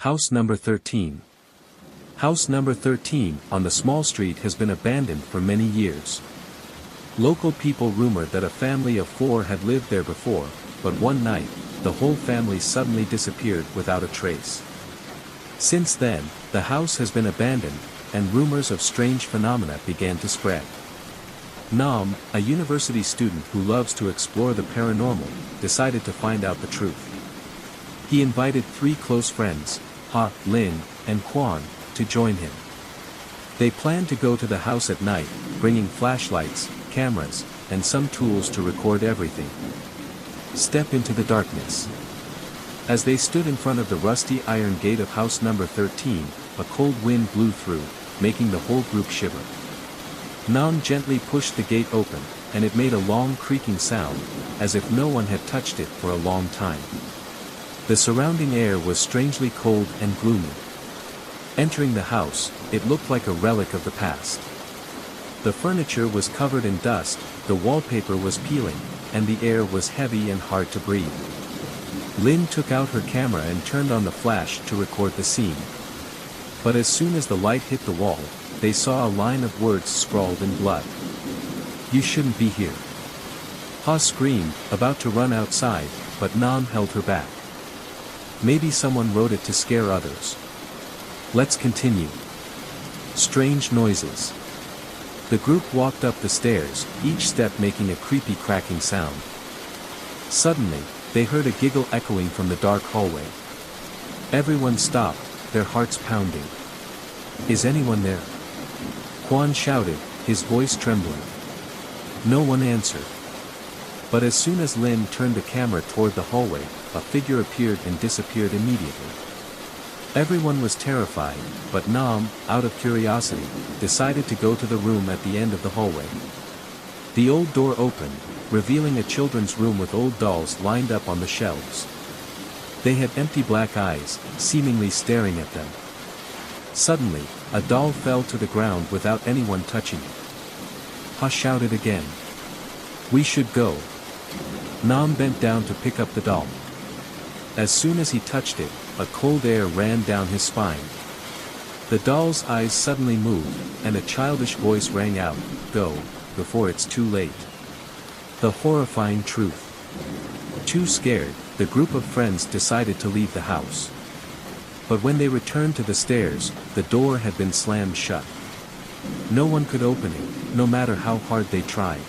House number 13. House number 13 on the small street has been abandoned for many years. Local people rumor that a family of 4 had lived there before, but one night, the whole family suddenly disappeared without a trace. Since then, the house has been abandoned, and rumors of strange phenomena began to spread. Nam, a university student who loves to explore the paranormal, decided to find out the truth. He invited 3 close friends, Ha, Lin, and Quan, to join him. They planned to go to the house at night, bringing flashlights, cameras, and some tools to record everything. Step into the darkness. As they stood in front of the rusty iron gate of house number 13, a cold wind blew through, making the whole group shiver. Nam gently pushed the gate open, and it made a long creaking sound, as if no one had touched it for a long time. The surrounding air was strangely cold and gloomy. Entering the house, it looked like a relic of the past. The furniture was covered in dust, the wallpaper was peeling, and the air was heavy and hard to breathe. Lin took out her camera and turned on the flash to record the scene. But as soon as the light hit the wall, they saw a line of words scrawled in blood. "You shouldn't be here." Ha screamed, about to run outside, but Nam held her back. "Maybe someone wrote it to scare others. Let's continue." Strange noises. The group walked up the stairs, each step making a creepy cracking sound. Suddenly, they heard a giggle echoing from the dark hallway. Everyone stopped, their hearts pounding. "Is anyone there?" Quan shouted, his voice trembling. No one answered. But as soon as Lin turned the camera toward the hallway, a figure appeared and disappeared immediately. Everyone was terrified, but Nam, out of curiosity, decided to go to the room at the end of the hallway. The old door opened, revealing a children's room with old dolls lined up on the shelves. They had empty black eyes, seemingly staring at them. Suddenly, a doll fell to the ground without anyone touching it. Ha shouted again. "We should go." Nam bent down to pick up the doll. As soon as he touched it, a cold air ran down his spine. The doll's eyes suddenly moved, and a childish voice rang out, "Go, before it's too late." The horrifying truth. Too scared, the group of friends decided to leave the house. But when they returned to the stairs, the door had been slammed shut. No one could open it, no matter how hard they tried.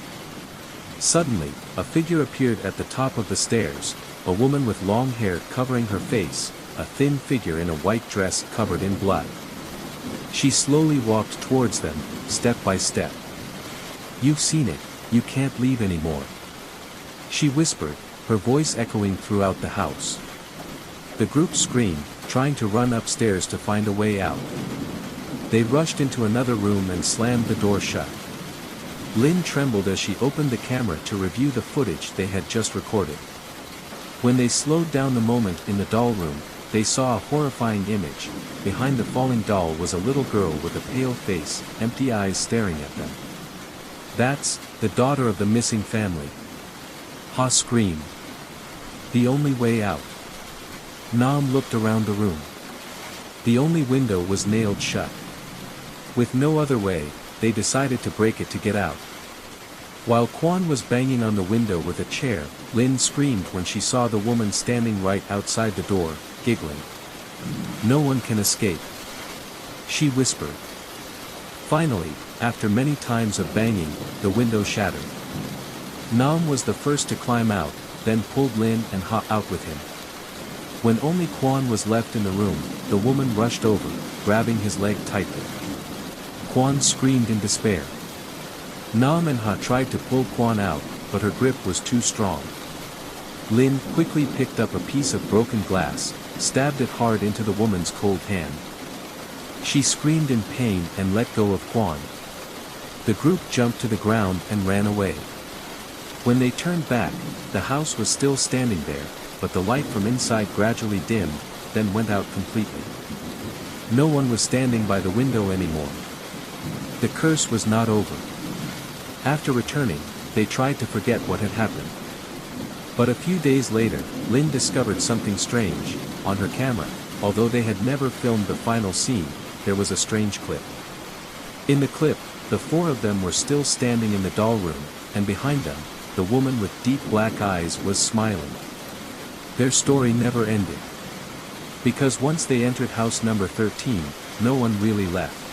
Suddenly, a figure appeared at the top of the stairs, a woman with long hair covering her face, a thin figure in a white dress covered in blood. She slowly walked towards them, step by step. "You've seen it, you can't leave anymore," she whispered, her voice echoing throughout the house. The group screamed, trying to run upstairs to find a way out. They rushed into another room and slammed the door shut. Lin trembled as she opened the camera to review the footage they had just recorded. When they slowed down the moment in the doll room, they saw a horrifying image. Behind the falling doll was a little girl with a pale face, empty eyes staring at them. "That's the daughter of the missing family." Ha screamed. "The only way out." Nam looked around the room. The only window was nailed shut. With no other way, they decided to break it to get out. While Quan was banging on the window with a chair, Lin screamed when she saw the woman standing right outside the door, giggling. "No one can escape," she whispered. Finally, after many times of banging, the window shattered. Nam was the first to climb out, then pulled Lin and Ha out with him. When only Quan was left in the room, the woman rushed over, grabbing his leg tightly. Quan screamed in despair. Nam and Ha tried to pull Quan out, but her grip was too strong. Lin quickly picked up a piece of broken glass, stabbed it hard into the woman's cold hand. She screamed in pain and let go of Quan. The group jumped to the ground and ran away. When they turned back, the house was still standing there, but the light from inside gradually dimmed, then went out completely. No one was standing by the window anymore. The curse was not over. After returning, they tried to forget what had happened. But a few days later, Lin discovered something strange. On her camera, although they had never filmed the final scene, there was a strange clip. In the clip, the four of them were still standing in the doll room, and behind them, the woman with deep black eyes was smiling. Their story never ended. Because once they entered house number 13, no one really left.